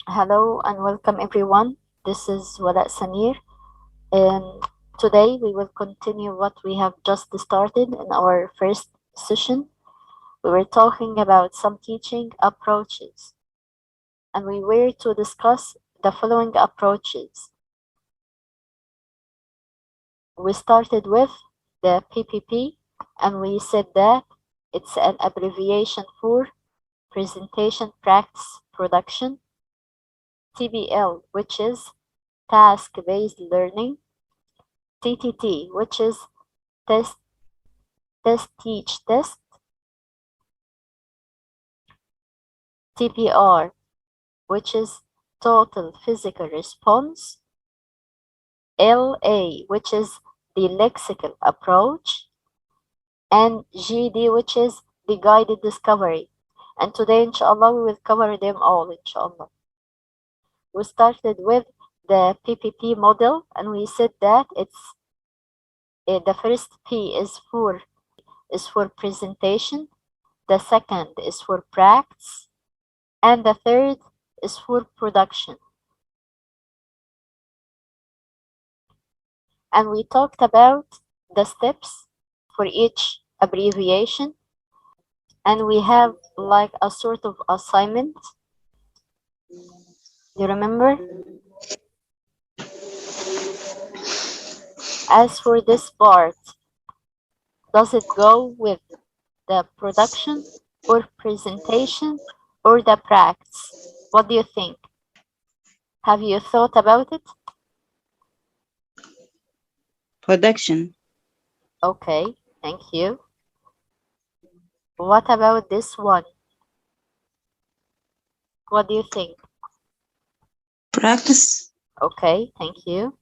Hello and welcome everyone. This is Walaa Samir, and today we will continue what we have just started in our first session. We were talking about some teaching approaches, and we were to discuss the following approaches. We started with the PPP, and we said that it's an abbreviation for Presentation Practice Production. TBL, which is task-based learning. TTT, which is test, teach, test. TPR, which is total physical response. LA, which is the lexical approach. And GD, which is the guided discovery. And today, inshallah, we will cover them all, inshallah. We started with the PPP model, and we said that it's the first P is for presentation, the second is for practice, and the third is for production. And we talked about the steps for each abbreviation, and we have like a sort of assignment. You remember? As for this part, does it go with the production or presentation or the practice? What do you think? Have you thought about it? Production. Okay, thank you. What about this one? What do you think? Practice. Okay, thank you.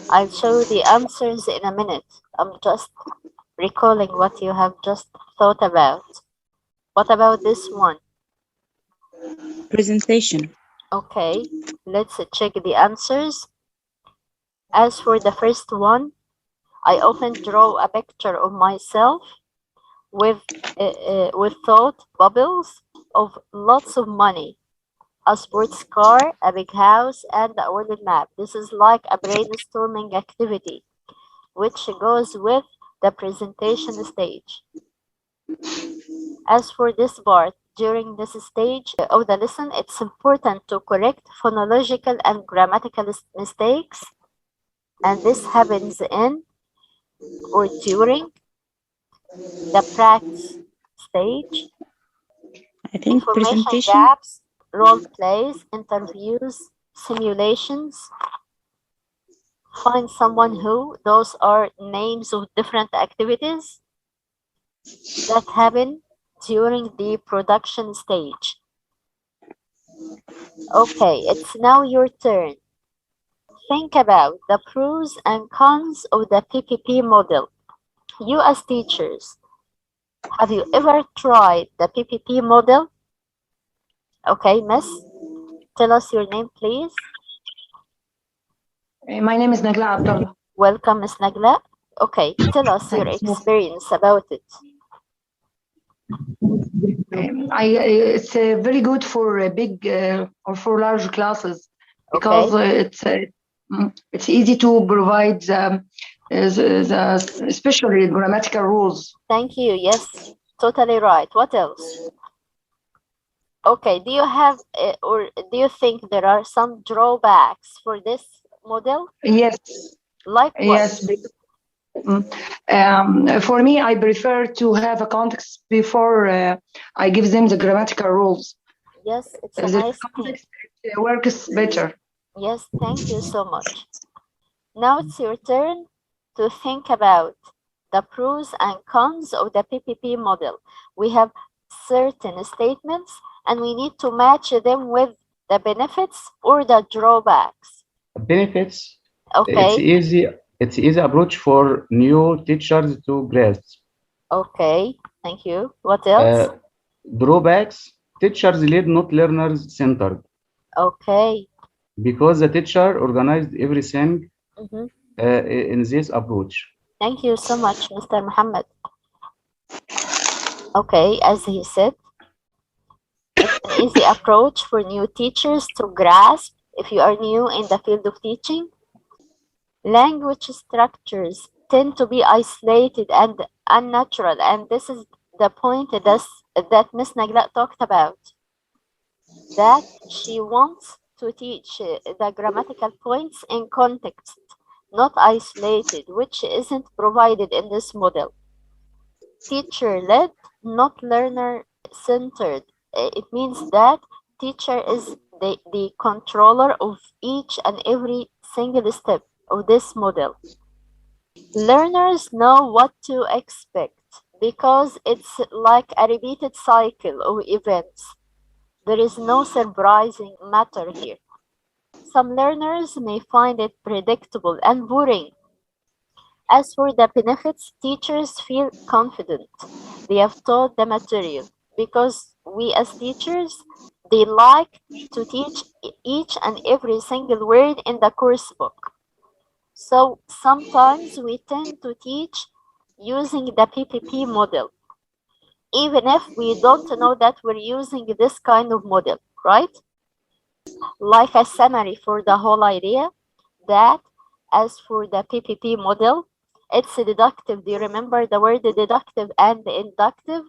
I'll show the answers in a minute. I'm just recalling what you have just thought about. What about this one? Presentation. Okay, let's check the answers. As for the first one, I often draw a picture of myself with thought bubbles of lots of money, a sports car, a big house, and a world map. This is like a brainstorming activity, which goes with the presentation stage. As for this part, during this stage of the lesson, it's important to correct phonological and grammatical mistakes, and this happens in or during the practice stage. I think Information presentation. gaps, role plays, interviews, simulations. Find someone who, those are names of different activities that happen during the production stage. Okay, it's now your turn. Think about the pros and cons of the PPP model. You as teachers, have you ever tried the PPP model? Okay, miss, tell us your name, please. My name is Nagla Abdullah. Welcome, Miss Nagla. Okay, tell us your experience about it. It's very good for big or for large classes because it's easy to provide especially grammatical rules. Thank you. Yes, totally right. What else? Okay, do you have or do you think there are some drawbacks for this model? Yes. Like what? Yes. For me, I prefer to have a context before I give them the grammatical rules. Yes, it's a the nice context works better. Yes, thank you so much. Now it's your turn to think about the pros and cons of the PPP model. We have certain statements and we need to match them with the benefits or the drawbacks. Benefits. Okay. It's easy approach for new teachers to grasp. Okay, thank you. What else? Drawbacks. Teachers lead, not learners centered. Okay. Because the teacher organized everything in this approach. Thank you so much, Mr. Muhammad. Okay, as he said, an easy approach for new teachers to grasp if you are new in the field of teaching. Language structures tend to be isolated and unnatural, and this is the point that Miss Nagla talked about, that she wants to teach the grammatical points in context, not isolated, which isn't provided in this model. Teacher-led, not learner-centered. It means that teacher is the controller of each and every single step of this model. Learners know what to expect because it's like a repeated cycle of events. There is no surprising matter here. Some learners may find it predictable and boring. As for the benefits, teachers feel confident. They have taught the material because we as teachers, they like to teach each and every single word in the course book. So sometimes we tend to teach using the PPP model, even if we don't know that we're using this kind of model, right? Like a summary for the whole idea, that as for the PPP model, it's deductive. Do you remember the word deductive and inductive?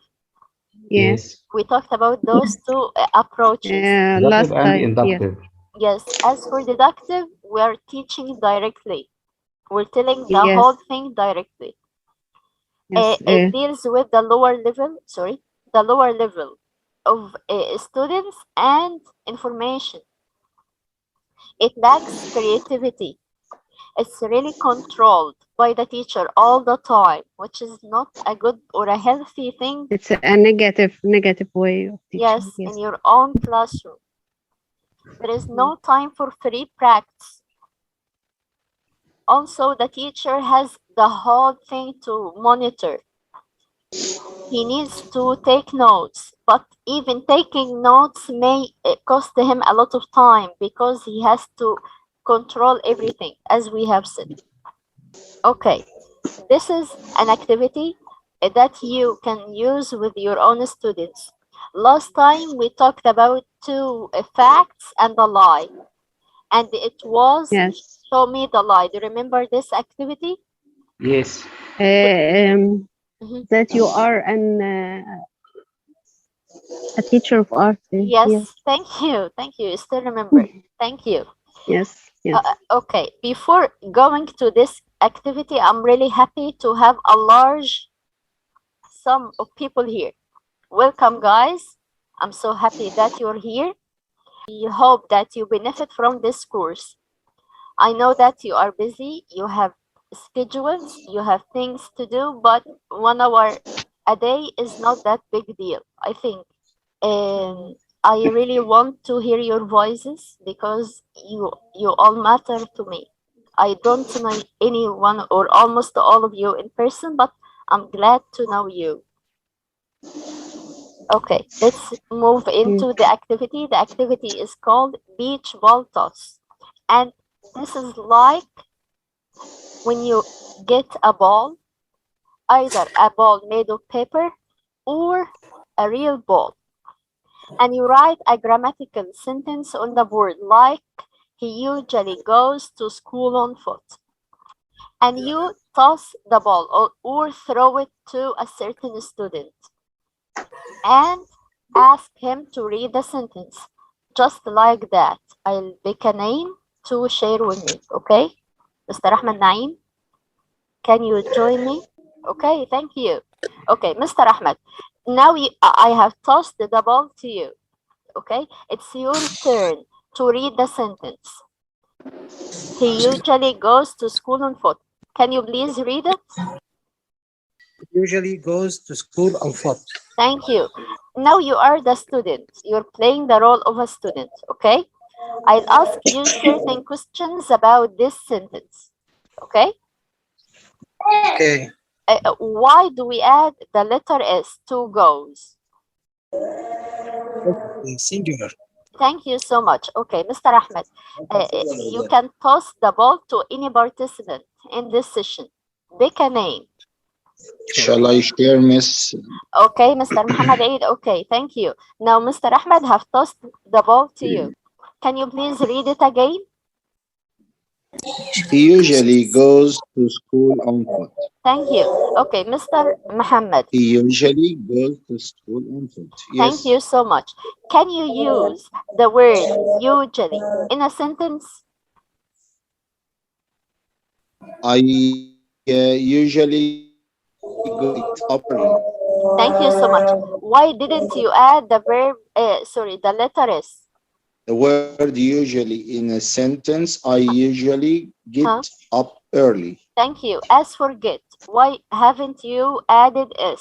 Yes. We talked about those two approaches. Last Deductive and time. inductive. Yes, as for deductive, we're teaching directly. We're telling the Yes. whole thing directly. Yes. It deals with the lower level of students and information. It lacks creativity. It's really controlled by the teacher all the time, which is not a good or a healthy thing. It's a negative way of teaching. Yes, in your own classroom. There is no time for free practice. Also, the teacher has the whole thing to monitor. He needs to take notes, but even taking notes may cost him a lot of time because he has to control everything, as we have said. Okay, this is an activity that you can use with your own students. Last time we talked about two facts and a lie, and it was show me the lie. Do you remember this activity? Yes. That you are a teacher of art. Yes, thank you. You still remember. Thank you. Yes. Okay, before going to this activity, I'm really happy to have a large sum of people here. Welcome, guys. I'm so happy that you're here. I hope that you benefit from this course. I know that you are busy, you have schedules, you have things to do, but 1 hour a day is not that big deal, I think. And I really want to hear your voices because you all matter to me. I don't know anyone or almost all of you in person, but I'm glad to know you. Okay, let's move into the activity. The activity is called beach ball toss. And this is like when you get a ball, either a ball made of paper or a real ball, and you write a grammatical sentence on the board, like he usually goes to school on foot, and you toss the ball or throw it to a certain student and ask him to read the sentence. Just like that. I'll pick a name to share with me, okay? Mr. Ahmed Naim, can you join me? Okay, thank you. Okay, Mr. Ahmed, now I have tossed the ball to you, okay? It's your turn to read the sentence. He usually goes to school on foot. Can you please read it? Usually goes to school on foot. Thank you. Now you are the student. You're playing the role of a student, okay? I'll ask you certain questions about this sentence, okay? Okay. Why do we add the letter S to goes? Singular. Thank you so much. Okay, Mr. Ahmed, you can toss the ball to any participant in this session. Pick a name. Shall I share, Miss? Okay, Mr. Muhammad Eid. Okay, thank you. Now, Mr. Ahmed have tossed the ball to you. Can you please read it again? He usually goes to school on foot. Thank you. Okay, Mr. Muhammad. He usually goes to school on foot. Thank Yes. you so much. Can you use the word usually in a sentence? I usually go up early. Thank you so much. Why didn't you add the verb, the letter S? The word usually in a sentence, I usually get up early. Thank you. As for get, why haven't you added S?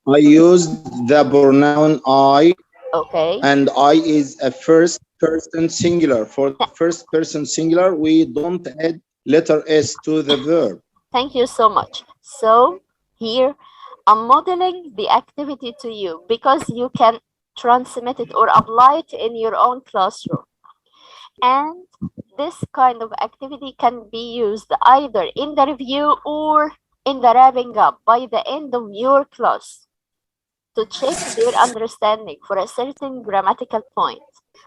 I use the pronoun I. Okay. And I is a first person singular. For the first person singular, we don't add letter S to the verb. Thank you so much. So here I'm modeling the activity to you because you can transmit it or apply it in your own classroom. And this kind of activity can be used either in the review or in the wrapping up by the end of your class to check their understanding for a certain grammatical point.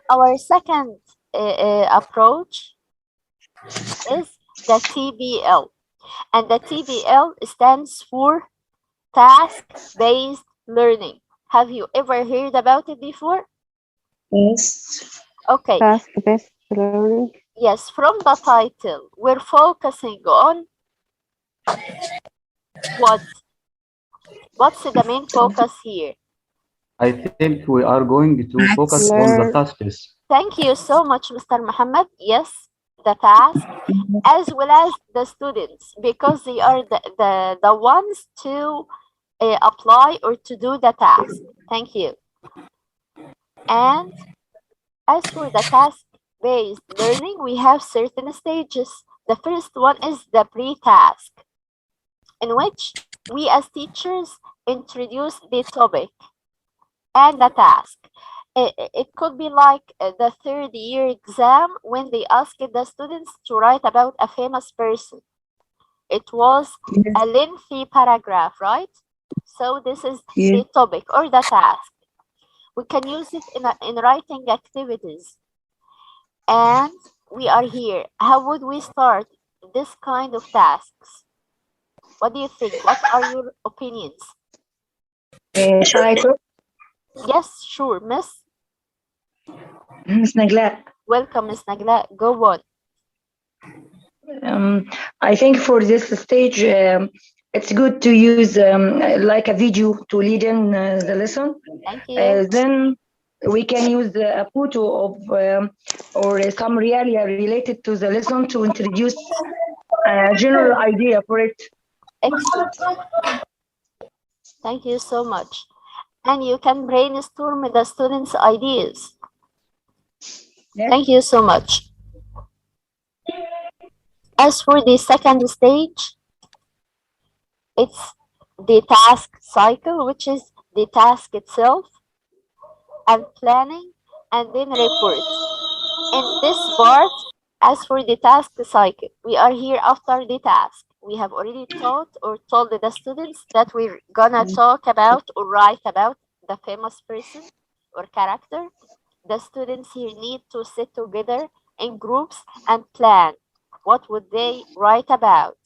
Our second approach is the TBL, and the TBL stands for task-based learning. Have you ever heard about it before? Yes. Okay. Task-based learning. Yes, from the title, we're focusing on what? What's the main focus here? I think we are going to focus on the tasks. Thank you so much, Mr. Muhammad. Yes, the task, as well as the students, because they are the ones to apply or to do the task. Thank you. And as for the task-based learning, we have certain stages. The first one is the pre-task, in which we as teachers introduce the topic and the task. It could be like the third year exam when they asked the students to write about a famous person. It was a lengthy paragraph, right? So this is the topic or the task. We can use it in writing activities. And we are here. How would we start this kind of tasks? What do you think? What are your opinions? Shall I talk? Yes, sure, Miss. Miss Nagla. Welcome, Miss Nagla. Go on. I think for this stage, it's good to use like a video to lead in the lesson. Thank you. Then we can use a photo of or some realia related to the lesson to introduce a general idea for it. Excellent. Thank you so much. And you can brainstorm the students' ideas. Yes. Thank you so much. As for the second stage, it's the task cycle, which is the task itself, and planning, and then report. In this part, as for the task cycle, we are here after the task. We have already taught or told the students that we're gonna talk about or write about the famous person or character. The students here need to sit together in groups and plan what would they write about.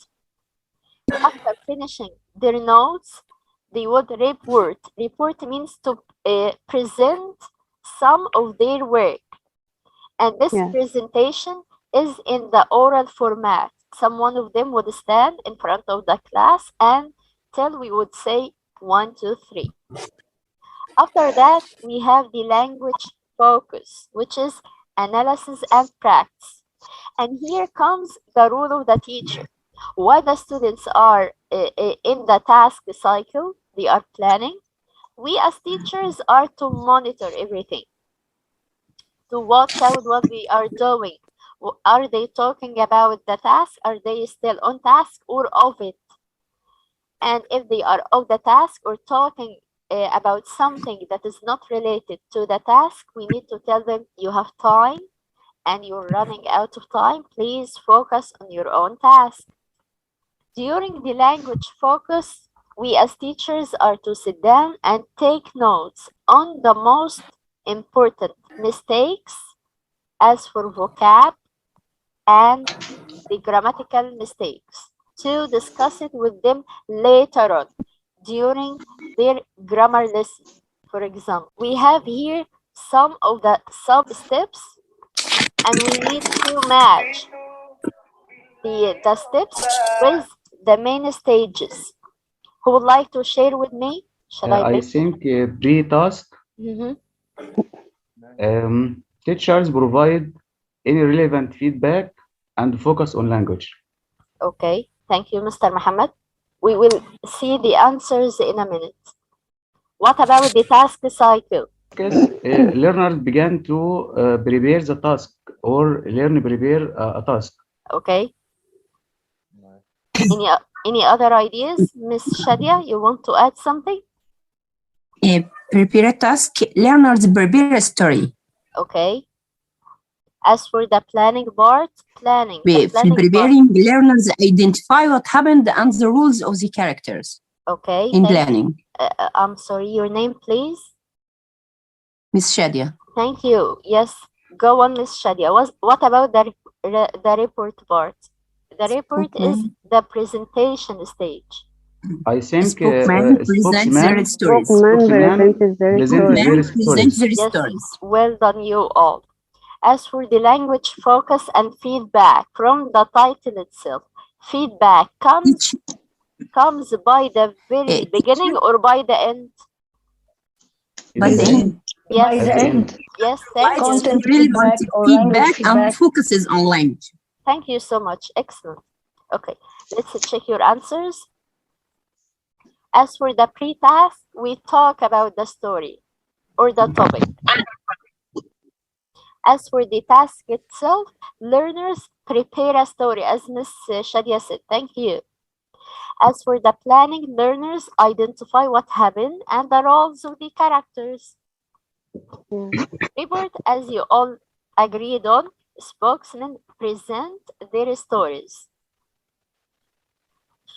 After finishing their notes, they would report. Report means to present some of their work. And this presentation is in the oral format. Some one of them would stand in front of the class and tell, we would say 1, 2, 3. After that, we have the language focus, which is analysis and practice. And here comes the role of the teacher. While the students are in the task cycle, they are planning, we as teachers are to monitor everything, to watch out what they are doing. Are they talking about the task? Are they still on task or off it? And if they are off the task or talking about something that is not related to the task, we need to tell them, you have time and you're running out of time. Please focus on your own task. During the language focus, We as teachers are to sit down and take notes on the most important mistakes as for vocab and the grammatical mistakes, to discuss it with them later on during their grammar lesson. For example, we have here some of the sub-steps, and we need to match the steps with the main stages. Who would like to share with me? Shall I I pick? think pre-task, teachers provide any relevant feedback and focus on language. Okay, thank you, Mr. Muhammad. We will see the answers in a minute. What about the task cycle? Learners began to prepare the task or prepare a task. Okay. Any other ideas? Miss Shadia, you want to add something? Prepare a task, learners prepare a story. Okay. As for the planning part, Preparing, learners identify what happened and the rules of the characters. Okay. In planning. I'm sorry, your name, please? Miss Shadia. Thank you. Yes, go on, Miss Shadia. What about the report part? The report is the presentation stage. I think spokesman presents their stories. Spokesman presents their stories. Yes, well done, you all. As for the language focus and feedback, from the title itself, feedback comes by the very beginning or by the end? By the end. Yes, by the end. Yes, thank you. Content feedback and focuses on language. Thank you so much. Excellent. Okay, let's check your answers. As for the pre-task, we talk about the story or the topic. As for the task itself, learners prepare a story, as Ms. Shadia said. Thank you. As for the planning, learners identify what happened and the roles of the characters. Report, as you all agreed on, spokesmen present their stories.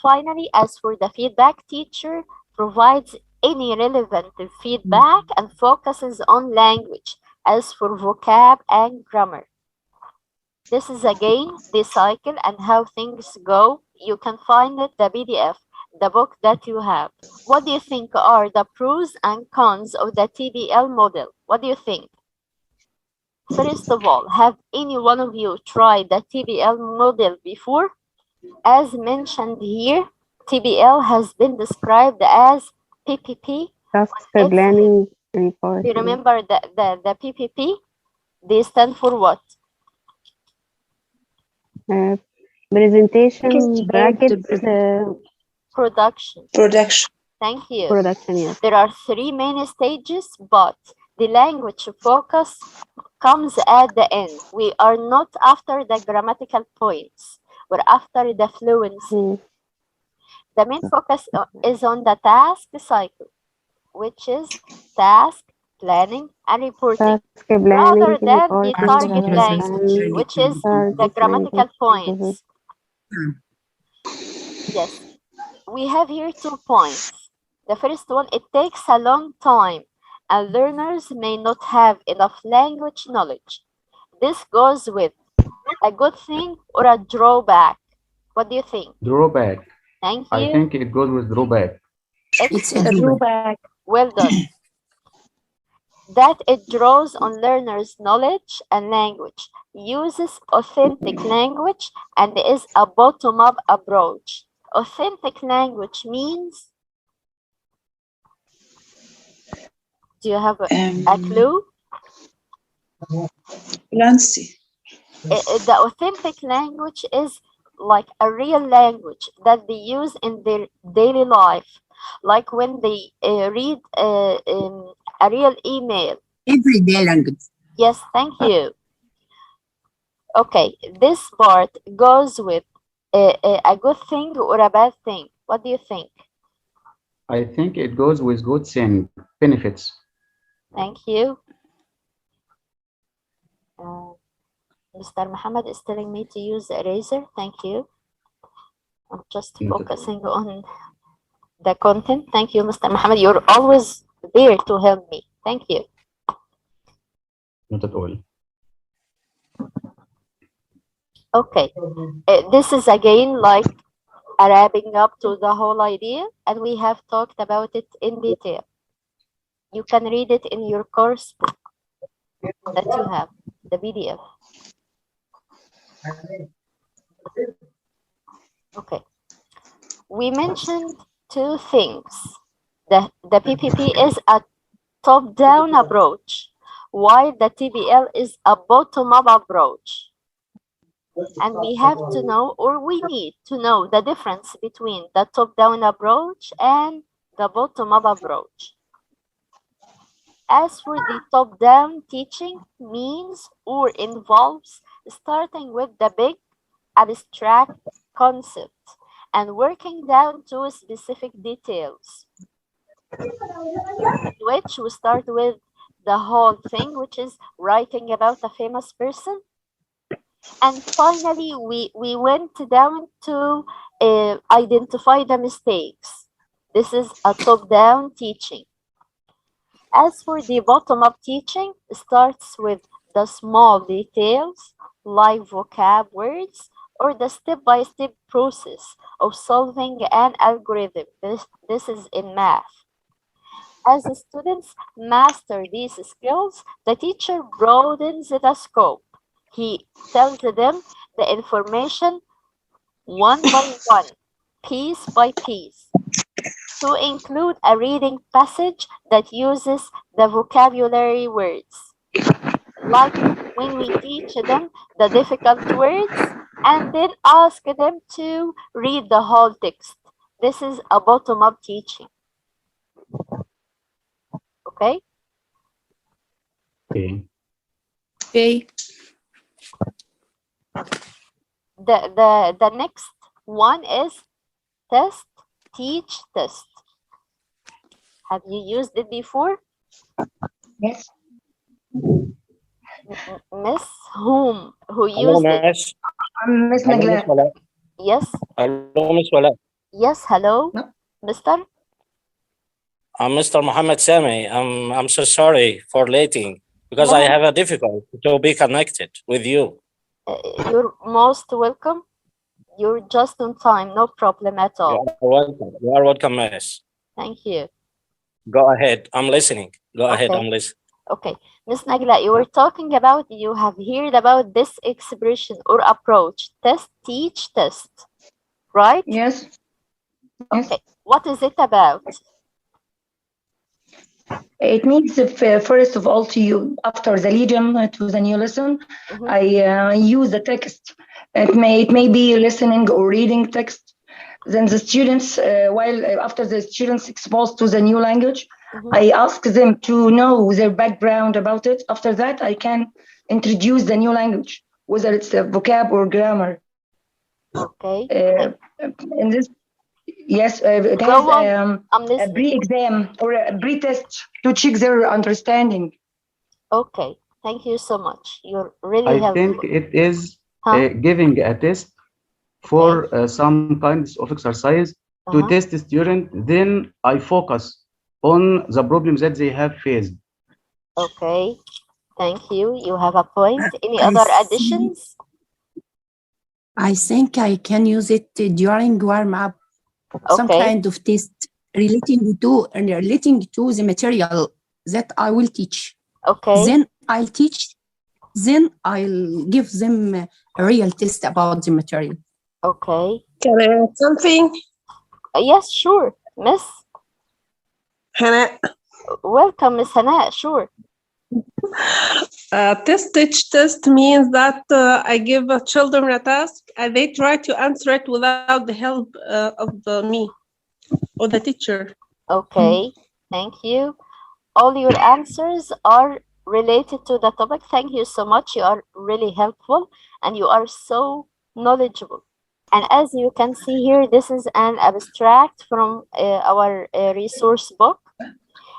Finally, as for the feedback, teacher provides any relevant feedback and focuses on language, as for vocab and grammar. This is again the cycle and how things go. You can find it, the PDF, the book that you have. What do you think are the pros and cons of the TBL model? What do you think? First of all, have any one of you tried the TBL model before? As mentioned here, TBL has been described as PPP. Task planning report. Do you remember the PPP? They stand for what? Presentation, brackets, production. Production. Thank you. Production, yes. There are 3 main stages, but the language focus comes at the end. We are not after the grammatical points. We're after the fluency. The main focus is on the task cycle, which is task, planning, and reporting, rather than the target language, which is the grammatical points. Yes, we have here 2 points. The first one, it takes a long time, and learners may not have enough language knowledge. This goes with a good thing or a drawback. What do you think? Drawback. Thank you. I think it goes with drawback. It's a drawback. Well done. That it draws on learners' knowledge and language, uses authentic language, and is a bottom-up approach. Authentic language means? Do you have a clue? Fluency. The authentic language is like a real language that they use in their daily life, like when they read a real email. Everyday language. Yes, thank you. Okay, this part goes with a good thing or a bad thing. What do you think? I think it goes with good thing, benefits. Thank you. Mr. Muhammad is telling me to use the eraser. Thank you. I'm just focusing on The content. Thank you, Mr. Muhammad. You're always there to help me. Thank you. Not at all. Okay. This is again like a wrapping up to the whole idea, and we have talked about it in detail. You can read it in your course book that you have, the PDF. Okay. We mentioned two things. The PPP is a top-down approach, while the TBL is a bottom-up approach. And we have to know, or we need to know, the difference between the top-down approach and the bottom-up approach. As for the top-down teaching, means or involves starting with the big abstract concept and working down to specific details, which we start with the whole thing, which is writing about a famous person. And finally, we went down to identify the mistakes. This is a top-down teaching. As for the bottom-up teaching, it starts with the small details like vocab words or the step-by-step process of solving an algorithm. This is in math. As the students master these skills, the teacher broadens the scope. He tells them the information one by one, piece by piece, to include a reading passage that uses the vocabulary words, like when we teach them the difficult words and then ask them to read the whole text. This is a bottom-up teaching. Okay? Okay. Okay. The next one is test, teach, test. Have you used it before? Yes. Miss whom? Who Hello, used it? Miss. I'm Miss Hello, Miss Nagla. Walaa. Yes. Hello, Miss Walaa. Yes, hello, No. Mister. I'm Mr. Muhammad Sami. I'm so sorry for lating because I No, have a difficulty to be connected with you. you're most welcome. You're just on time, no problem at You all. are welcome. You are welcome, Miss. Thank you. Go ahead. I'm listening. Go ahead. Okay. I'm listening. Okay, Miss Nagla, you were talking about, you have heard about this expression or approach, test, teach, test, right? Yes. Yes. Okay, what is it about? It means if, first of all, to you, after the lead-in to the new lesson, I use the text. It may be listening or reading text. Then the students, after the students exposed to the new language, I ask them to know their background about it. After that, I can introduce the new language, whether it's a vocab or grammar. Okay. In this, yes, it has a pre-exam or a pre-test to check their understanding. Okay, thank you so much. You're really I helpful. think it is giving a test for some kinds of exercise to test the student. Then I focus on the problems that they have faced. Okay, thank you. You have a point. Any other additions? I think I can use it during warm-up. Some kind of test relating to the material that I will teach. Okay. Then I'll teach. Then I'll give them a real test about the material. Okay. Can I add something? Yes, sure. Miss Hannah. Welcome, Miss Hannah. Sure. Test, teach, test means that I give children a task and they try to answer it without the help of me or the teacher. Okay, thank you. All your answers are related to the topic. Thank you so much. You are really helpful and you are so knowledgeable. And as you can see here, this is an abstract from our resource book.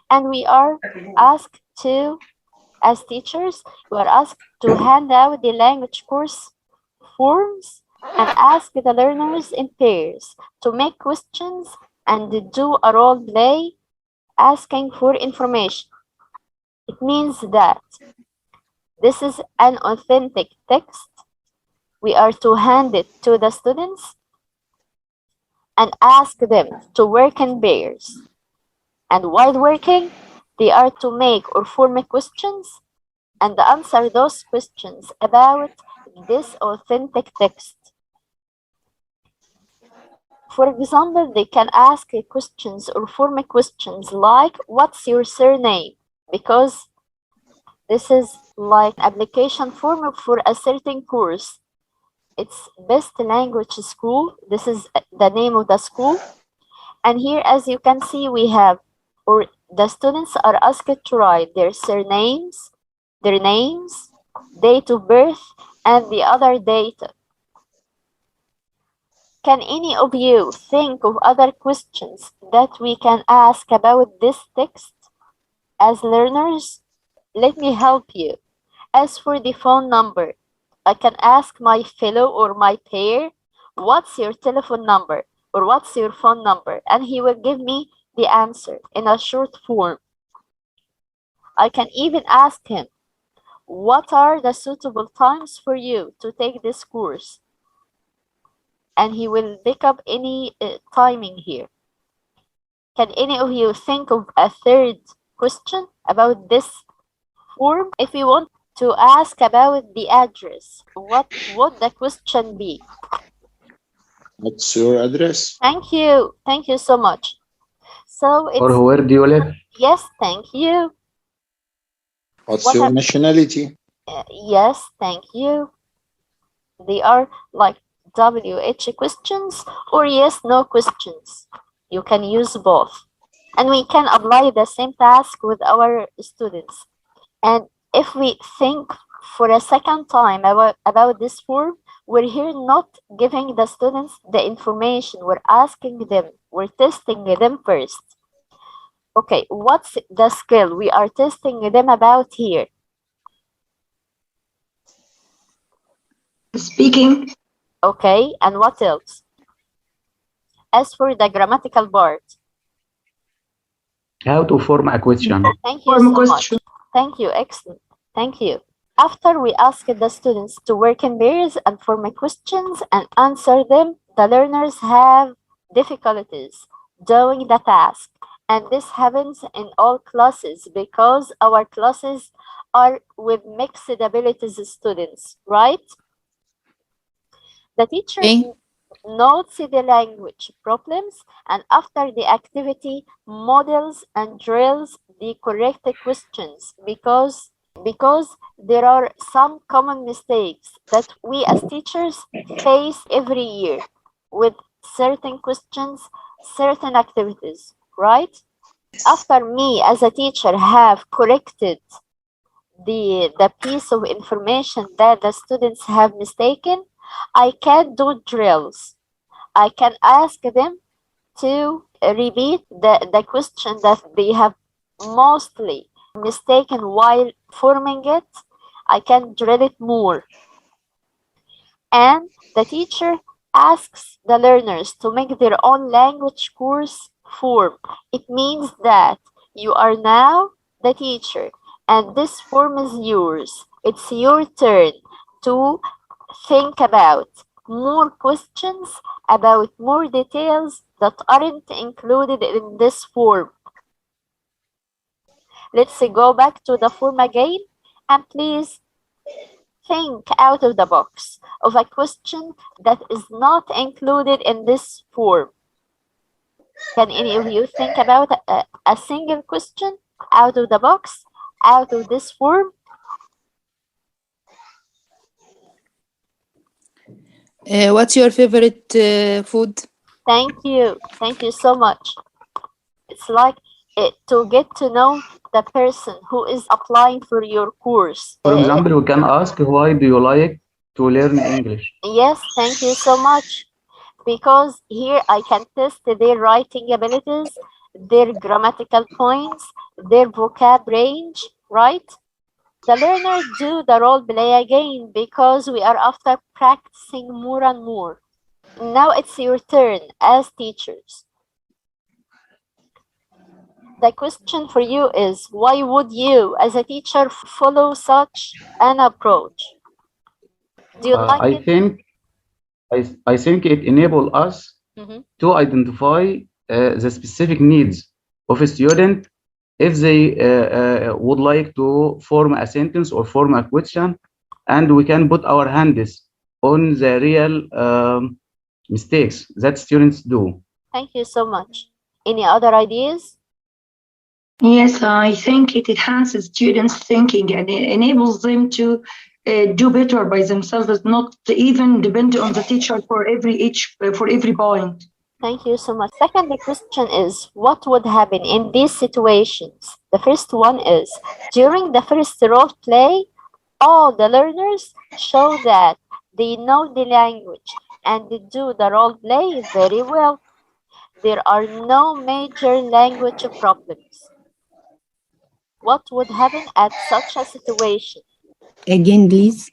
And we are asked to, as teachers, we are asked to hand out the language course forms and ask the learners in pairs to make questions and do a role play asking for information. It means that this is an authentic text. We are to hand it to the students and ask them to work in pairs. And while working, they are to make or form questions and answer those questions about this authentic text. For example, they can ask questions or form questions like, what's your surname? Because this is like an application form for a certain course. It's Best Language School. This is the name of the school. And here, as you can see, we have, or the students are asked to write their surnames, their names, date of birth, and the other data. Can any of you think of other questions that we can ask about this text as learners? Let me help you. As for the phone number, I can ask my fellow or my peer, what's your telephone number or what's your phone number? And he will give me the answer in a short form. I can even ask him, what are the suitable times for you to take this course? And he will pick up any timing here. Can any of you think of a third question about this form? If you want to ask about the address, what would the question be? What's your address? Thank you. Thank you so much. So it's... Or where do you live? Yes, thank you. What's your nationality? Yes, thank you. They are like WH questions or yes, no questions. You can use both. And we can apply the same task with our students. And if we think for a second time about this form, we're here not giving the students the information. We're asking them, we're testing them first. Okay, what's the skill we are testing them about here? Speaking. Okay, and what else? As for the grammatical part. How to form a question. Thank you so much. Thank you, excellent. Thank you. After we ask the students to work in pairs and form questions and answer them, the learners have difficulties doing the task. And this happens in all classes because our classes are with mixed abilities students, right? The teacher notes the language problems and after the activity models and drills the correct questions because there are some common mistakes that we as teachers face every year with certain questions, certain activities, right? After me as a teacher have corrected the piece of information that the students have mistaken, I can do drills. I can ask them to repeat the question that they have mostly mistaken while forming it. I can drill it more. And the teacher asks the learners to make their own language course form. It means that you are now the teacher and this form is yours. It's your turn to think about more questions, about more details that aren't included in this form. Let's go back to the form again and please think out of the box of a question that is not included in this form. Can any of you think about a single question out of the box, out of this form? What's your favorite food? Thank you. Thank you so much. It's like to get to know the person who is applying for your course. For example, we can ask, why do you like to learn English? Yes, thank you so much. Because here I can test their writing abilities, their grammatical points, their vocab range, right? The learner do the role play again because we are after practicing more and more. Now it's your turn as teachers. the question for you is, why would you, as a teacher, follow such an approach? Do you like it? I think it enables us to identify the specific needs of a student if they would like to form a sentence or form a question, and we can put our hands on the real mistakes that students do. Thank you so much. Any other ideas? Yes, I think it enhances students' thinking and it enables them to do better by themselves, not even depend on the teacher for every point. Thank you so much. Second question is, what would happen in these situations? The first one is, during the first role play, all the learners show that they know the language and they do the role play very well. There are no major language problems. What would happen at such a situation? Again, please.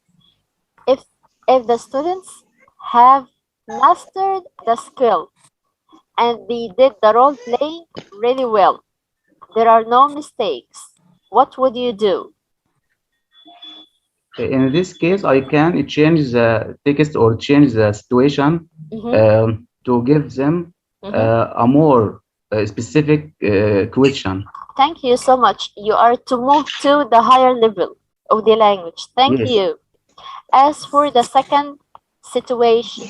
If the students have mastered the skill and they did the role playing really well, there are no mistakes, what would you do? In this case, I can change the text or change the situation to give them a more specific question. Thank you so much. You are to move to the higher level of the language. Thank you. As for the second situation,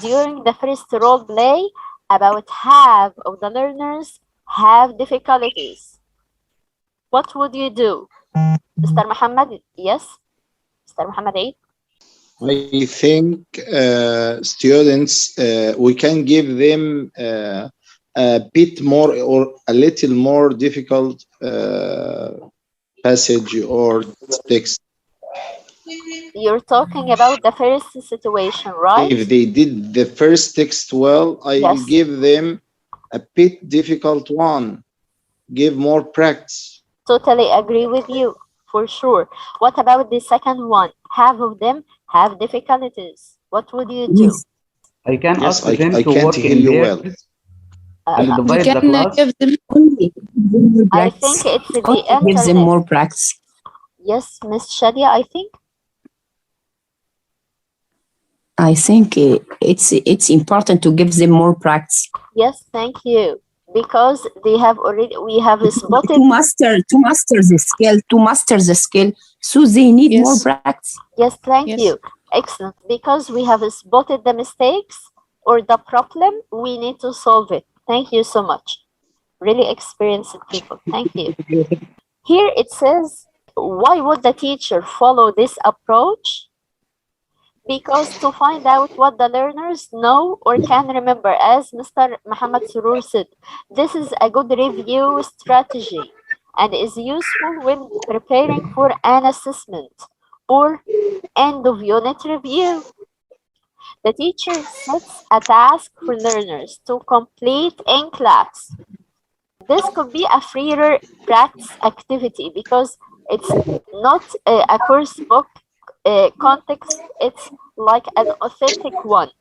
during the first role play, about half of the learners have difficulties. What would you do? Mr. Muhammad, yes? Mr. Muhammad Eid? I think students, we can give them a bit more or a little more difficult passage or text. You're talking about the first situation, right? If they did the first text well, I give them a bit difficult one. Give more practice. Totally agree with you, for sure. What about the second one? Half of them have difficulties. What would you do? I can ask them I to can't work hear in you pairs well. and divide the class. Give them I think it's the internet. Gives them more practice. Yes, Miss Shadia, I think. I think it's important to give them more practice. Yes, thank you. Because we have spotted to master the skill, so they need more practice. Yes, thank you. Excellent. Because we have spotted the mistakes or the problem, we need to solve it. Thank you so much. Really experienced people. Thank you. Here it says, why would the teacher follow this approach? Because to find out what the learners know or can remember, as Mr. Muhammad Surur said, this is a good review strategy and is useful when preparing for an assessment or end of unit review. The teacher sets a task for learners to complete in class. This could be a freer practice activity because it's not a course book context, it's like an authentic one.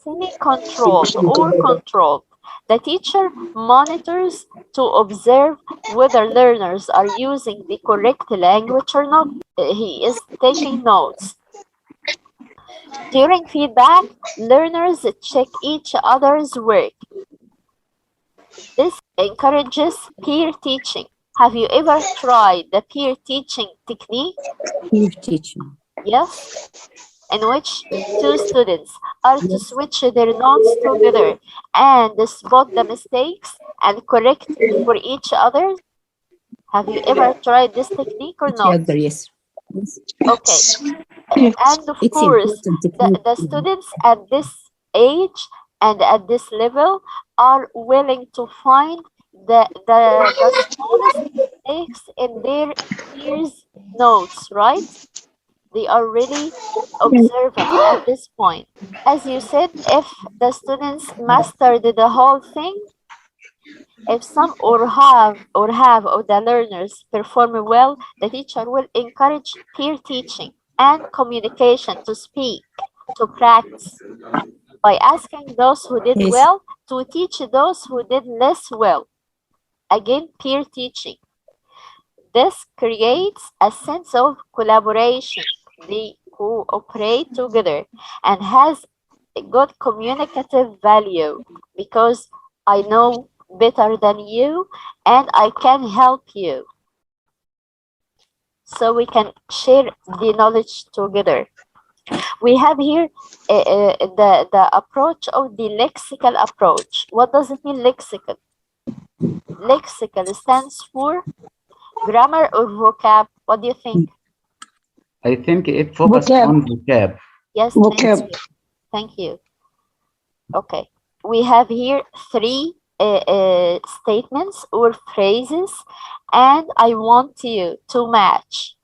Semi-controlled or controlled. The teacher monitors to observe whether learners are using the correct language or not. He is taking notes. During feedback, learners check each other's work. This encourages peer teaching. Have you ever tried the peer teaching technique? Peer teaching. Yes. In which two students are to switch their notes together and spot the mistakes and correct for each other. Have you ever tried this technique or not? Yes. Okay. And of course, the students at this age and at this level are willing to find the smallest mistakes in their peers' notes, right? They are really observant at this point. As you said, if the students mastered the whole thing, if some or half of the learners perform well, the teacher will encourage peer teaching and communication to speak, to practice, by asking those who did well to teach those who did less well. again, peer teaching. This creates a sense of collaboration. They cooperate together and has a good communicative value because I know better than you and I can help you. So we can share the knowledge together. We have here the approach of the lexical approach. What does it mean, lexical? Lexical stands for grammar or vocab? What do you think? I think it focuses on vocab. Yes, vocab. Thank you. Okay, we have here 3 statements or phrases, and I want you to match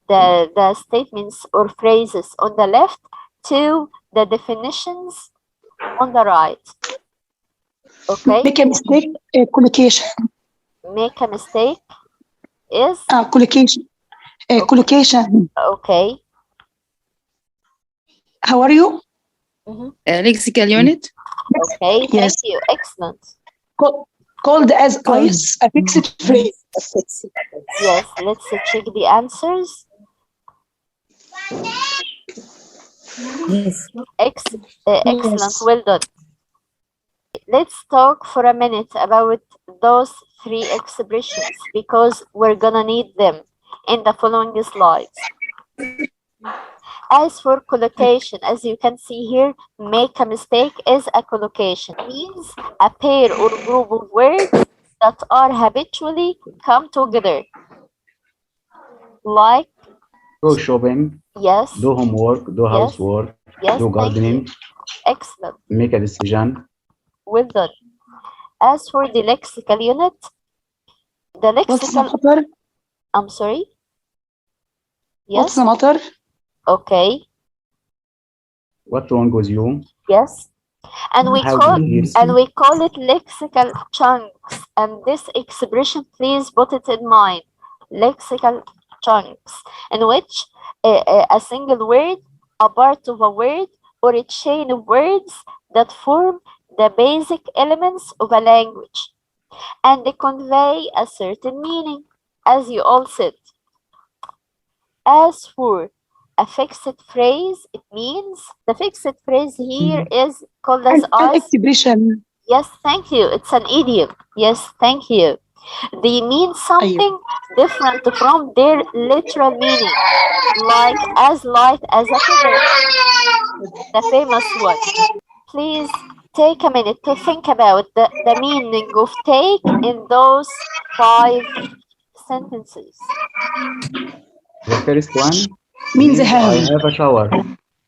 the statements or phrases on the left to the definitions on the right. Okay. Make a mistake, collocation. Make a mistake is? Collocation. Collocation. Okay. How are you? Lexical unit. Okay, yes. Thank you. Excellent. Called as ice, a fixed phrase. Yes, let's check the answers. Yes. Excellent, well done. Let's talk for a minute about those 3 expressions because we're gonna need them in the following slides. As for collocation, as you can see here, make a mistake is a collocation. It means a pair or group of words that are habitually come together. Like go shopping, yes, do homework, do housework, yes, do gardening. Excellent. Make a decision. Well done. As for the lexical unit, the lexical... What's the matter? I'm sorry? Yes? What's the matter? Okay. What's wrong with you? Yes. And we call it lexical chunks. And this expression, please put it in mind. Lexical chunks, in which a single word, a part of a word, or a chain of words that form the basic elements of a language and they convey a certain meaning, as you all said. As for a fixed phrase, it means the fixed phrase here is called as an expression. Yes, thank you. It's an idiom. Yes, thank you. They mean something different from their literal meaning, like as light as a feather, the famous one. Please take a minute to think about the meaning of take in those 5 sentences. The first one means I have a shower.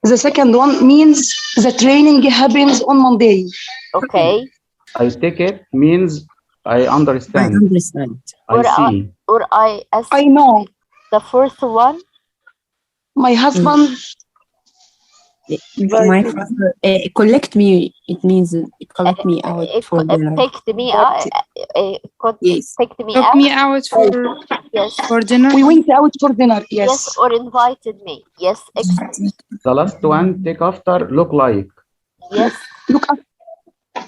The second one means the training happens on Monday. Okay. I take it means I understand. I see. I know. The fourth one? My husband. My father collect me. It means collect me out for dinner. Picked me out. Yes. Picked me Took out. me out for for dinner. We went out for dinner. Yes. Yes, or invited me. Yes. Excellent. The last one, take after, look like. Yes. Look up.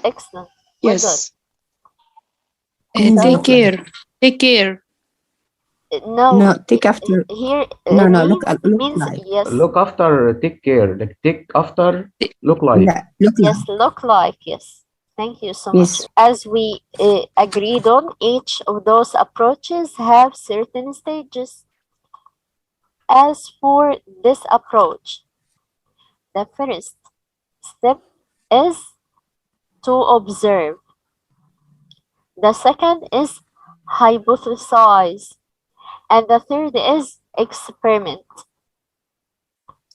Excellent. Yes. Take care. Take care. No, take after. Here, no, look means like. Yes. Look after, take care. Like take after, look like. Yeah, look like. Yes. Thank you so much. As we agreed on, each of those approaches have certain stages. As for this approach, the first step is to observe. The second is hypothesize. And the third is experiment.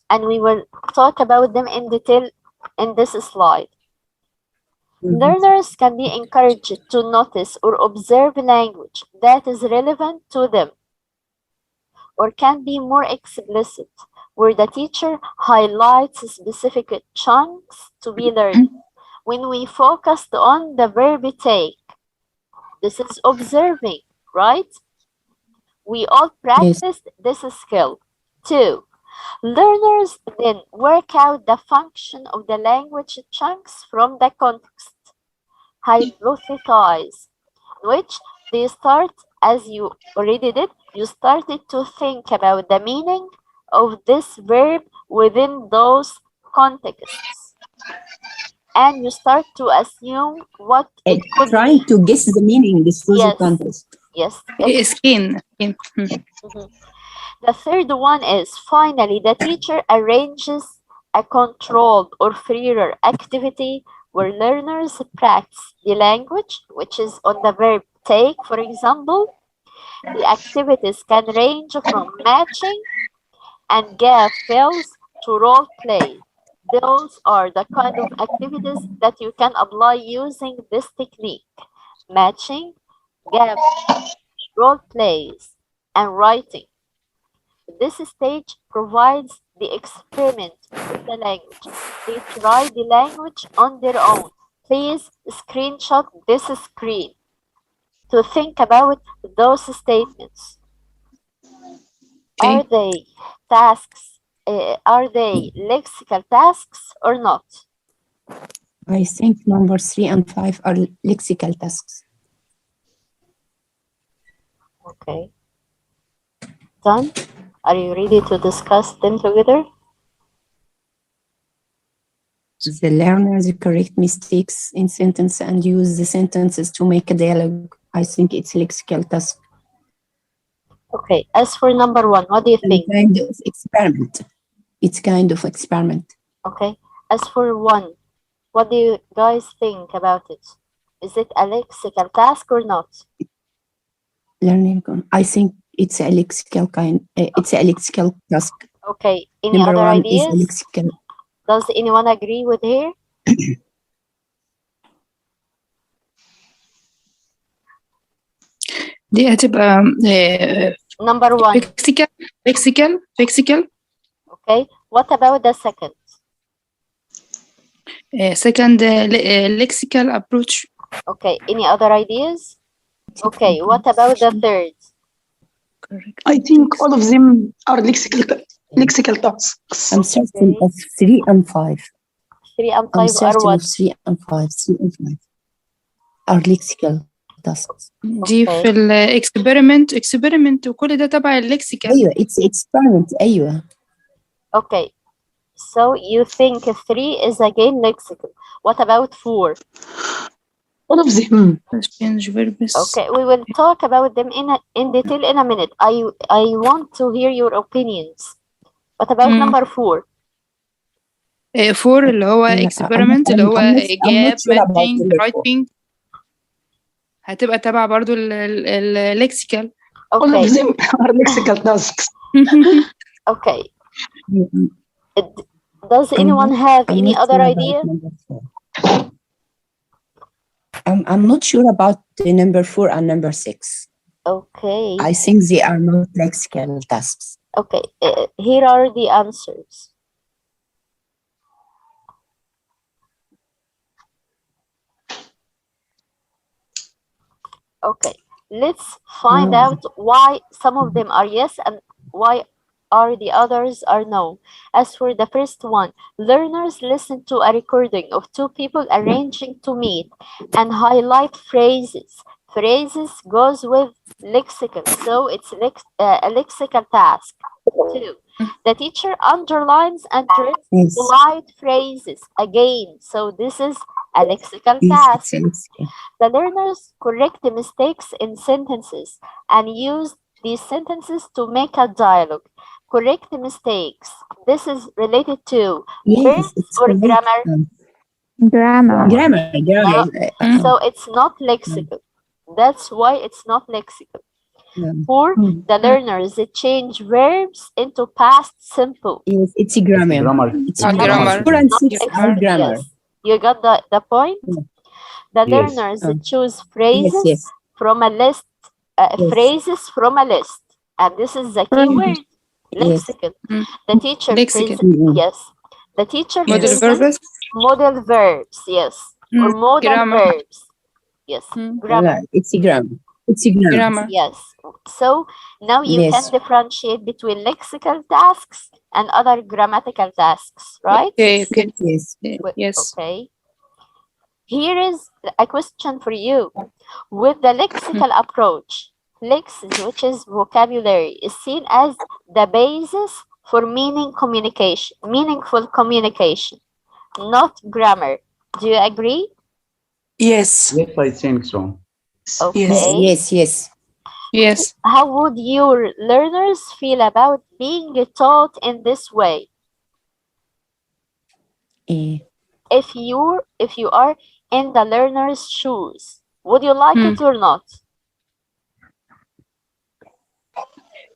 And we will talk about them in detail in this slide. Learners can be encouraged to notice or observe language that is relevant to them, or can be more explicit, where the teacher highlights specific chunks to be learned. When we focused on the verb take, this is observing, right? We all practiced this skill. 2. Learners then work out the function of the language chunks from the context. Hypothesize, which they start, as you already did, you started to think about the meaning of this verb within those contexts. And you start to assume what it could trying to guess the meaning through the Yes. context. Yes. Skin. The third one is, finally, the teacher arranges a controlled or freer activity where learners practice the language, which is on the verb take, for example. The activities can range from matching and gap fills to role play. Those are the kind of activities that you can apply using this technique: matching, gap, role plays, and writing. This stage provides the experiment with the language. They try the language on their own. Please screenshot this screen to think about those statements. Okay. Are they tasks? Are they lexical tasks or not? I think number 3 and 5 are lexical tasks. Okay. Done? Are you ready to discuss them together? The learners correct mistakes in sentence and use the sentences to make a dialogue. I think it's lexical task. Okay. As for number 1, what do you think? Kind of experiment. It's kind of experiment. Okay. As for 1, what do you guys think about it? Is it a lexical task or not? Learning. I think it's a lexical kind. It's a lexical task. Okay. Any Number other 1 ideas? is a lexical. Does anyone agree with here? دي هتبقى Number 1. lexical. Okay. What about the second? Second, lexical approach. Okay. Any other ideas? Okay. What about the third? I think all of them are lexical tasks. I'm certain of 3 and 5. 3 and 5 I'm are certain what? of 3 and 5. 3 and 5 are lexical tasks. دي في الاكسبيرمنت وكل ده تبع اللكسيكال. أيوة, it's experiment. أيوة. Okay. So you think 3 is again lexical. What about 4? All of them. Okay, we will talk about them in detail in a minute. I want to hear your opinions. What about number 4? 4 اللي هو experiment اللي هو gap matching writing هتبقى تبع برضو اللكسيكال. All of them are lexical tasks. Okay. Does anyone have any other idea? I'm not sure about the number 4 and number 6. Okay. I think they are not lexical tasks. Okay. Here are the answers. Okay. Let's find out why some of them are yes and why are the others are no. As for the first one, learners listen to a recording of 2 people arranging to meet and highlight phrases. Phrases goes with lexical, so it's a lexical task. 2. The teacher underlines and treats polite phrases again, so this is a lexical task. The learners correct the mistakes in sentences and use these sentences to make a dialogue. Correct the mistakes. This is related to verbs or grammar? Grammar. So it's not lexical. That's why it's not lexical. 4. The learners change verbs into past simple. Yes, it's a grammar. It's a grammar. 4 and 6 are grammar. Yes. You got the point? The learners choose phrases from a list. Phrases from a list. And this is the key word. Lexical. The teacher the teacher model verbs, yes. Or modal verbs. Yes. Grammar. It's a grammar. It's a grammar. Yes. So now you can differentiate between lexical tasks and other grammatical tasks, right? Okay. Yes. Yes. Okay. Here is a question for you. With the lexical approach, lexis, which is vocabulary, is seen as the basis for meaningful communication, not grammar. Do you agree? Yes. Yes, I think so. Okay. Yes. How would your learners feel about being taught in this way? If you are in the learner's shoes, would you like it or not?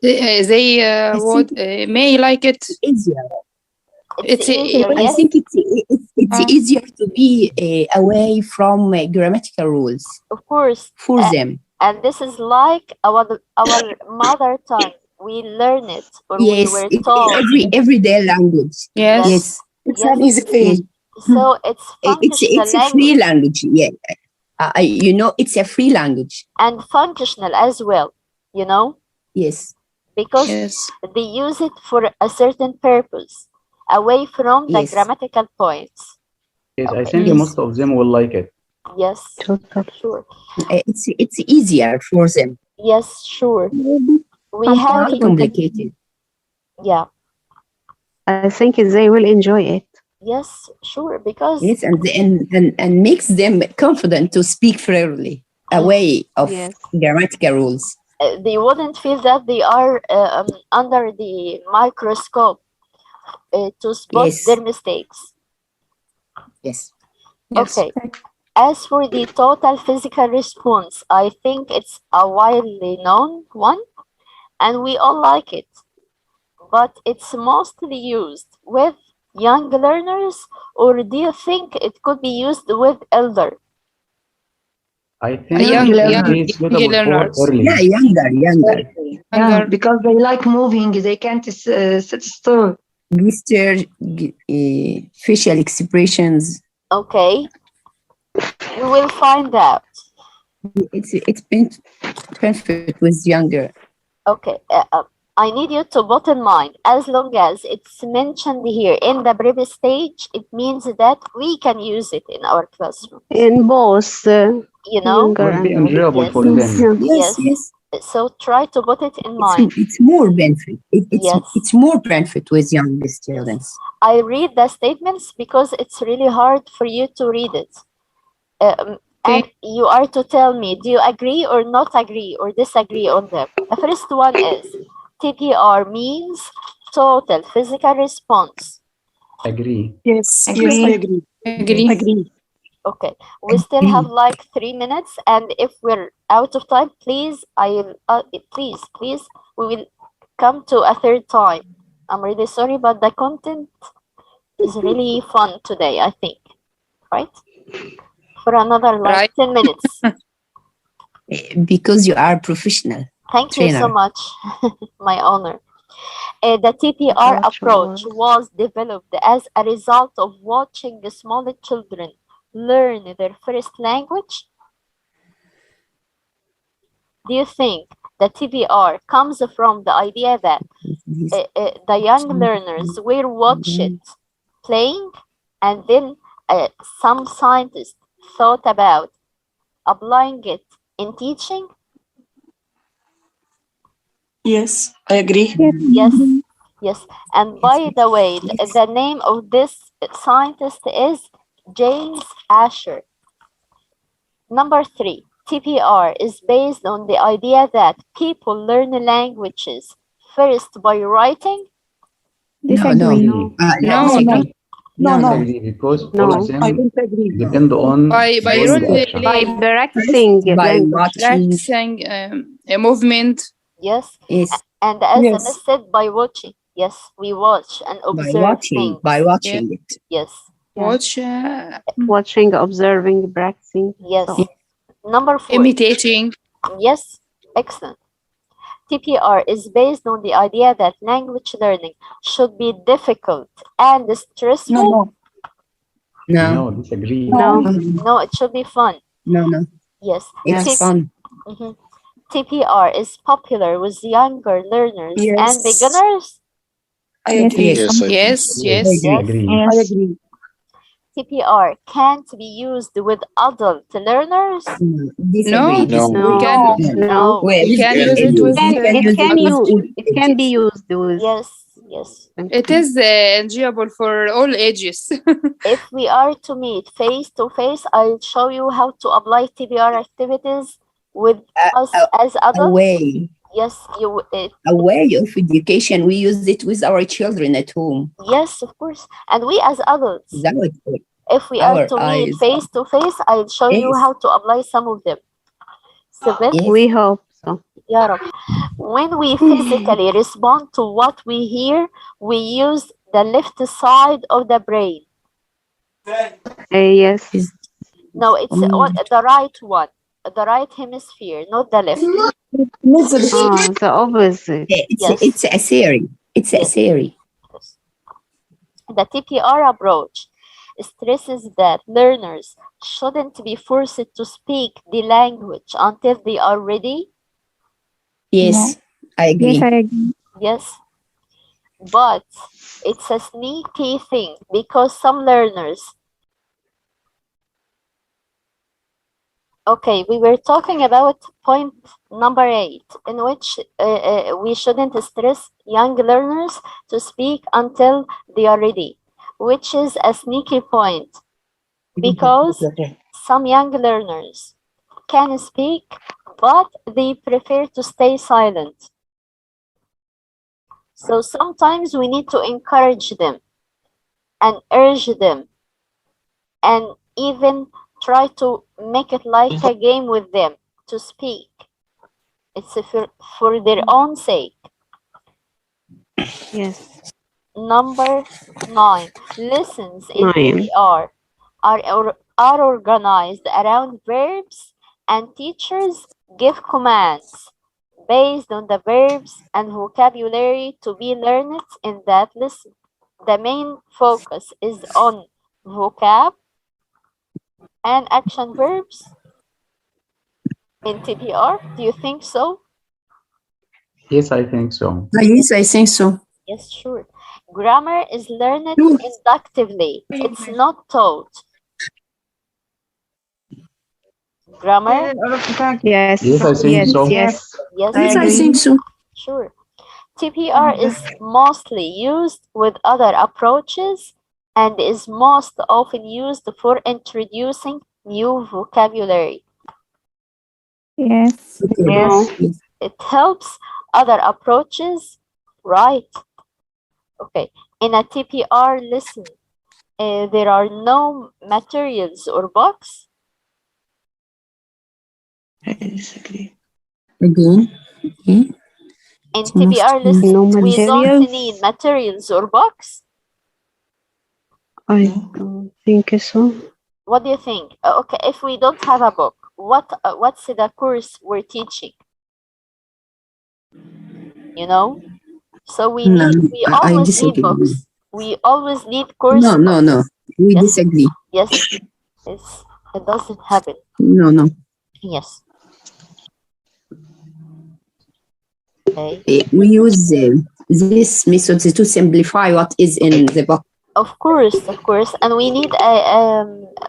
They would may like it. Easier. It's easier, I yes. think it's easier to be away from grammatical rules. Of course. For them. And this is like our mother tongue. We learn it, or we were taught. Everyday language. Yes. It's an easy thing. So it's functional it's a free language. Yeah. You know, it's a free language. And functional as well, you know? Yes. Because they use it for a certain purpose, away from the grammatical points. Yes, I think most of them will like it. Yes, sure. It's easier for them. Yes, sure. We have not complicated. Yeah. I think they will enjoy it. Yes, sure, because and makes them confident to speak freely, away of grammatical rules. They wouldn't feel that they are under the microscope to spot their mistakes. Yes. Okay. As for the total physical response, I think it's a widely known one, and we all like it. But it's mostly used with young learners, or do you think it could be used with elder? I think younger learners. Yeah, younger. Yeah, because they like moving, they can't sit still. Gesture, facial expressions. Okay, we will find out. It's been benefit with younger. Okay, I need you to put in mind, as long as it's mentioned here in the previous stage, it means that we can use it in our classroom. In both, you know, will be enjoyable for them. Yes. So try to put it in mind. It's more benefit. It's more benefit with young students. I read the statements because it's really hard for you to read it. And you are to tell me, do you agree or not agree or disagree on them? The first one is TPR means total physical response. Agree. Yes, agree. Yes, I agree. Agree. Okay, we still have like 3 minutes, and if we're out of time, please, please, we will come to a third time. I'm really sorry, but the content is really fun today, I think, right? For another 10 minutes. Because you are professional. Thank you so much. My honor. The TPR approach was developed as a result of watching smaller children learn their first language. Do you think the TPR comes from the idea that the young learners will watch it playing, and then some scientists thought about applying it in teaching? Yes, I agree. Yes. And by the way, the name of this scientist is James Asher. Number 3, TPR is based on the idea that people learn languages first by writing. No. Because all of them I don't agree. depend on by practicing, practicing a movement. Yes. And as I said, by watching. Yes, we watch and observe things. By watching it. Yes. Watching, observing, practicing. Yes. Number 4. Imitating. Yes. Excellent. TPR is based on the idea that language learning should be difficult and stressful. No, disagree. No, it should be fun. No. Yes. It's fun. TPR is popular with younger learners and beginners. I agree. Yes. I agree. TPR can't be used with adult learners? No, No. we can No. we can use it with It can be used with. Yes, yes. it is enjoyable for all ages. If we are to meet face to face, I'll show you how to apply TPR activities with us as adults. way. Yes, A way of education. We use it with our children at home. yes, of course. And we as adults, if we are to meet face to face, I'll show you how to apply some of them. Seven. We hope so. Ya Rab. When we physically respond to what we hear, we use the left side of the brain. Yes. No, it's the right one, the right hemisphere, not the left. The opposite. It's a theory. It's a theory. The TPR approach stresses that learners shouldn't be forced to speak the language until they are ready. Yes, I agree. Yes, I agree. Yes, but it's a sneaky thing because some learners. Okay, we were talking about point number 8, in which we shouldn't stress young learners to speak until they are ready, which is a sneaky point because some young learners can speak, but they prefer to stay silent. So sometimes we need to encourage them and urge them and even try to make it like a game with them to speak. It's for their own sake. Yes. Number 9. Lessons in TPR are organized around verbs, and teachers give commands based on the verbs and vocabulary to be learned in that lesson. The main focus is on vocab and action verbs in TPR. Do you think so? Yes, I think so. Yes, I think so. Yes, sure. Grammar is learned inductively. It's not taught. Grammar? Yes. Yes, I think so. Yes, I think so. Sure. TPR is mostly used with other approaches and is most often used for introducing new vocabulary. Yes. Yes. It helps other approaches, right? Okay. In a TPR lesson, there are no materials or books. I disagree. Again? In TPR lessons, no we don't materials? need materials or books. I don't think so. What do you think? Okay, if we don't have a book, what's the course we're teaching? You know? So we always need books. We always need course books. No. We disagree. Yes. It doesn't happen. No. Yes. Okay. We use this method to simplify what is in the book. Of course, and we need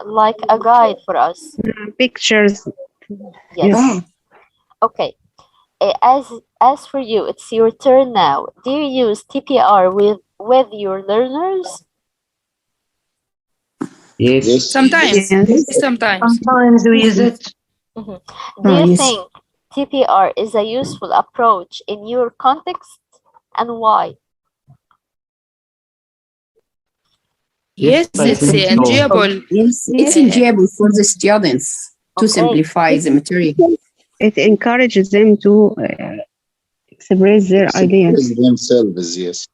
like a guide for us. Pictures. Yes. Okay. As for you, it's your turn now. Do you use TPR with your learners? Yes. Sometimes. Yes. Sometimes we use it. Do you think TPR is a useful approach in your context, and why? Yes, it's enjoyable. Yes, it's enjoyable for the students to simplify the material. It encourages them to express their ideas. Themselves, yes.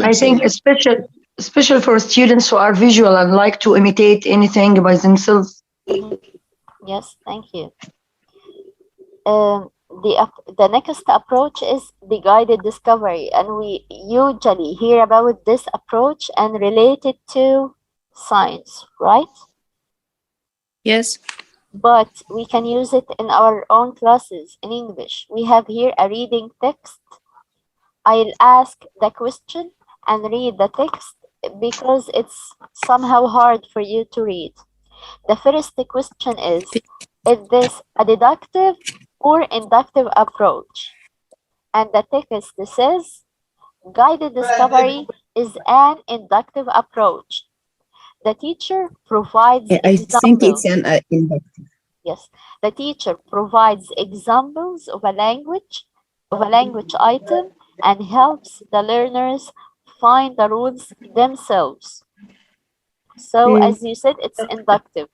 I think especially for students who are visual and like to imitate anything by themselves. Yes, thank you. The next approach is the guided discovery, and we usually hear about this approach and relate it to science, right? Yes. But we can use it in our own classes in English. We have here a reading text. I'll ask the question and read the text, because it's somehow hard for you to read. The first question is this a deductive or inductive approach? And the text says, guided discovery is an inductive approach. The teacher provides I think it's an inductive. Yes, the teacher provides examples of a language item and helps the learners find the rules themselves. So as you said, it's inductive.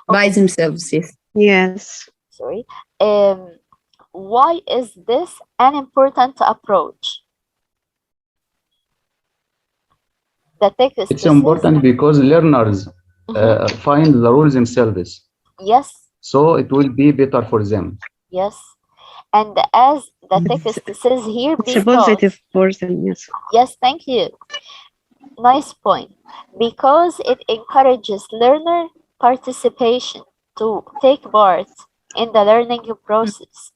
By themselves, yes. Yes. Sorry. Why is this an important approach? The text It's important because learners find the rules themselves. Yes. So it will be better for them. Yes. And as the text says here, it's a positive for them, yes. Yes, thank you. Nice point. Because it encourages learner participation to take part in the learning process.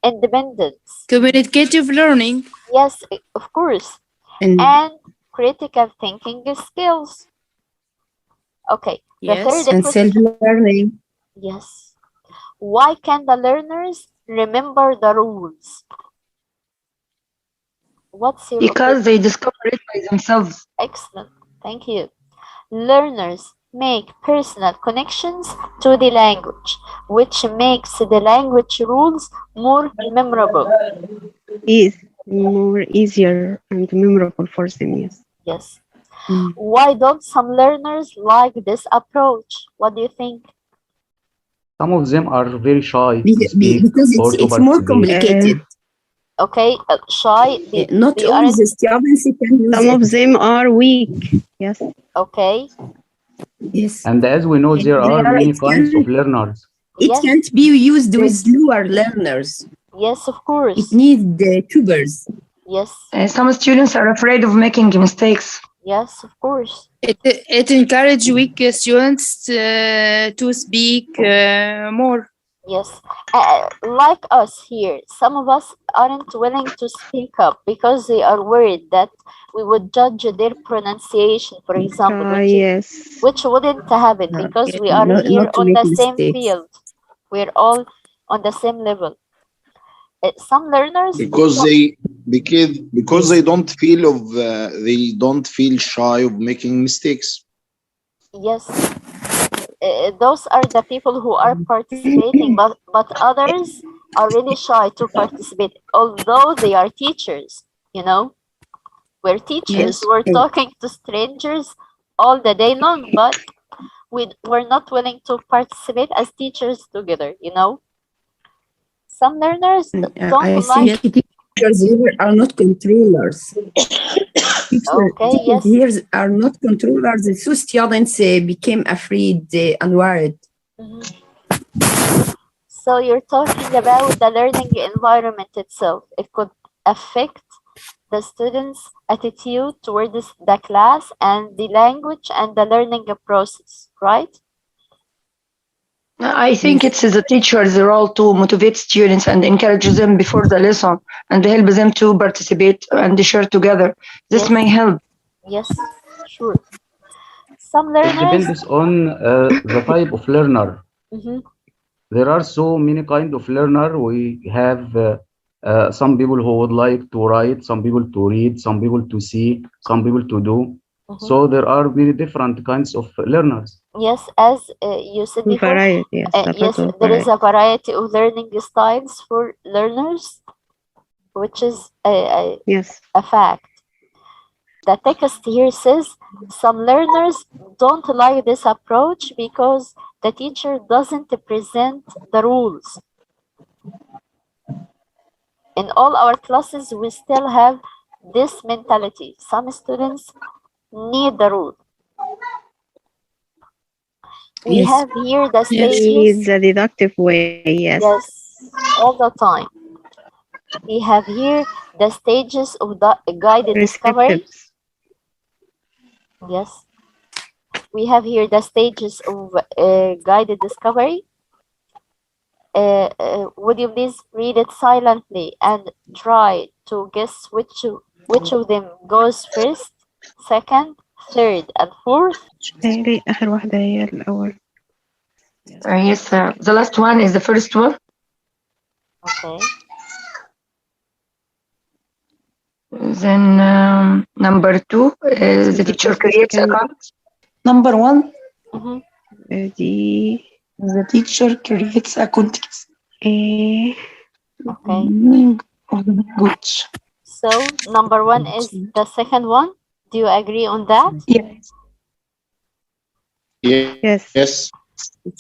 Independence. Communicative learning. Yes, of course. And critical thinking skills. Okay. Yes, and self-learning. Yes. Why can the learners remember the rules? What's your Because they discover it by themselves. Excellent. Thank you. Learners make personal connections to the language, which makes the language rules more memorable. More easier and memorable for them, yes. Yes. Why don't some learners like this approach? What do you think? Some of them are very shy to speak because or to it's more complicated. Okay, shy. Not all the students can use Some of them are weak. Yes. Okay. Yes. And as we know, there are many kinds of learners. It can't be used with lower learners. Yes, of course. It needs tutors. Yes. Some students are afraid of making mistakes. Yes, of course. It encourages weak students to speak more. Yes, like us here, some of us aren't willing to speak up because they are worried that we would judge their pronunciation, for example, which wouldn't happen because we are here on the same field. We're all on the same level. Some learners because they don't feel shy of making mistakes. Yes. Those are the people who are participating, but others are really shy to participate, although they are teachers, you know. We're teachers, we're talking to strangers all the day long, but we're not willing to participate as teachers together, you know. Some learners don't like... Teachers here are not controllers. Okay, yes. Here are not controllers, so students became afraid and worried. So you're talking about the learning environment itself. It could affect the students' attitude towards the class and the language and the learning process, right? I think it's the teacher's role to motivate students and encourage them before the lesson and help them to participate and share together. This may help. Yes, sure. Some learners... It depends on the type of learner. There are so many kinds of learner. We have some people who would like to write, some people to read, some people to see, some people to do. So there are very different kinds of learners. Yes, as you said before, variety, yes, yes, there is a variety of learning styles for learners, which is a fact. The text here says some learners don't like this approach because the teacher doesn't present the rules. In all our classes, we still have this mentality. Some students need the rule. We have here the stages. The deductive way, yes. Yes, all the time. We have here the stages of the guided discovery. Yes. We have here the stages of guided discovery. Would you please read it silently and try to guess which of them goes first, second, third and fourth. ليه آخر واحدة هي الأول. Yes, the last one is the first one. Okay. Then number two, the teacher creates account. Number one, دي the teacher creates a context. Okay. Meaning of the language. So number one is the second one. Do you agree on that? Yes. Yes. Yes.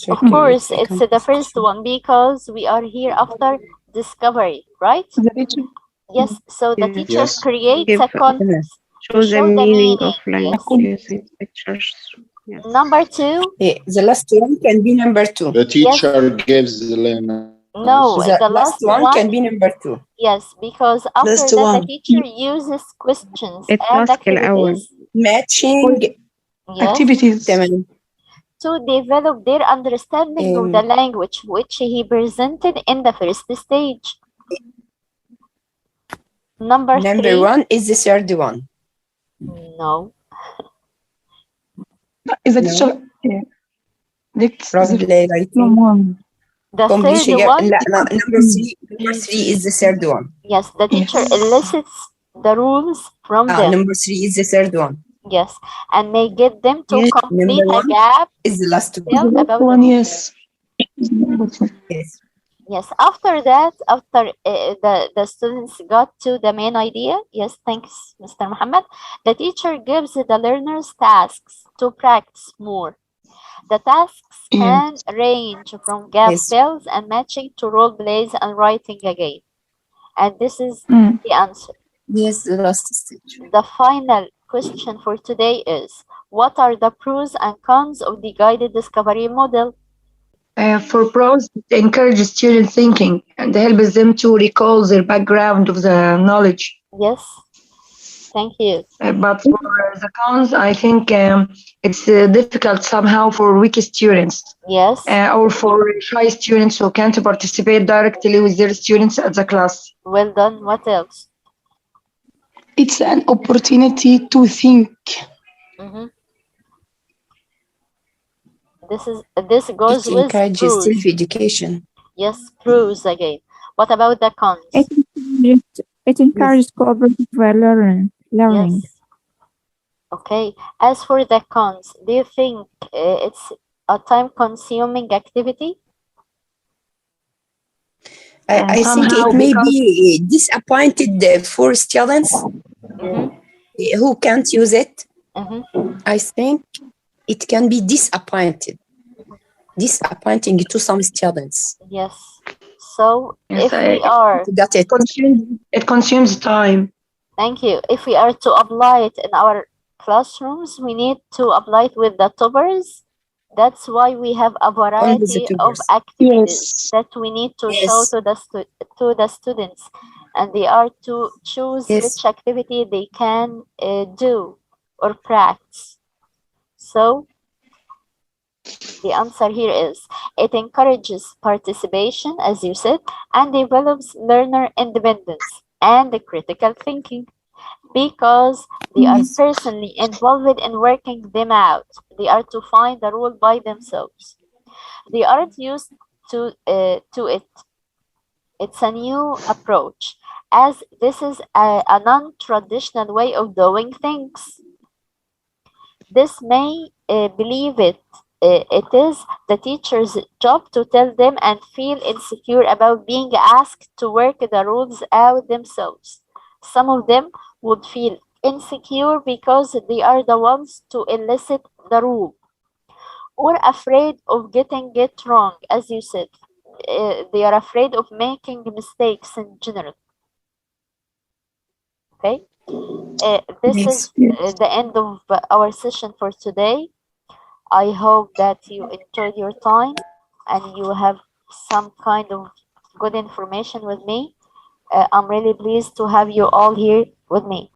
Of course, it's the first one because we are here after discovery, right? The teacher. Yes. So the teacher Yes. creates a context to show the show the meaning meaning. of language Yes. using pictures. Yes. Number two. The last one can be number two. The teacher gives the learner. No, The last one can be number two. Yes, because after Last that the one. teacher uses questions and التاسك الأول. activities. Matching Yes. Activities. تمام. To develop their understanding of the language which he presented in the first stage. Number three. One is the third one. No. Is the teacher? Yeah. That's Probably right. one. The third one. Number three is the third one. Yes, the teacher elicits the rules from them. Number three is the third one. Yes, and may get them to complete a gap. Is the last About one? Yes. Yes. Yes. After that, after the students got to the main idea. Yes, thanks, Mr. Muhammad. The teacher gives the learners tasks to practice more. The tasks can range from gap fills and matching to role plays and writing again. And this is the answer. Yes, the last stage. The final question for today is, what are the pros and cons of the guided discovery model? For pros, it encourages student thinking and helps them to recall their background of the knowledge. Yes, thank you. But for the cons, I think it's difficult somehow for weak students. Yes. Or for shy students who can't participate directly with their students at the class. Well done. What else? It's an opportunity to think. This goes it with encourages pros. self-education. Yes, pros again. What about the cons? It encourages cooperative learning. Yes. Okay. As for the cons, do you think it's a time-consuming activity? I think it may be disappointed for students who can't use it. I think it can be disappointing to some students. Yes. So if we are, it consumes time. Thank you. If we are to apply it in our classrooms, we need to apply it with the toppers. That's why we have a variety of activities that we need to show to the students, and they are to choose which activity they can do or practice. So the answer here is, it encourages participation, as you said, and develops learner independence and critical thinking, because they are personally involved in working them out. They are to find the rule by themselves. They aren't used to it. It's a new approach, as this is a non-traditional way of doing things. This may believe it is the teacher's job to tell them and feel insecure about being asked to work the rules out themselves. Some of them would feel insecure because they are the ones to elicit the rule, or afraid of getting it wrong, as you said. They are afraid of making mistakes in general. Okay, this is the end of our session for today. I hope that you enjoyed your time and you have some kind of good information with me. I'm really pleased to have you all here with me.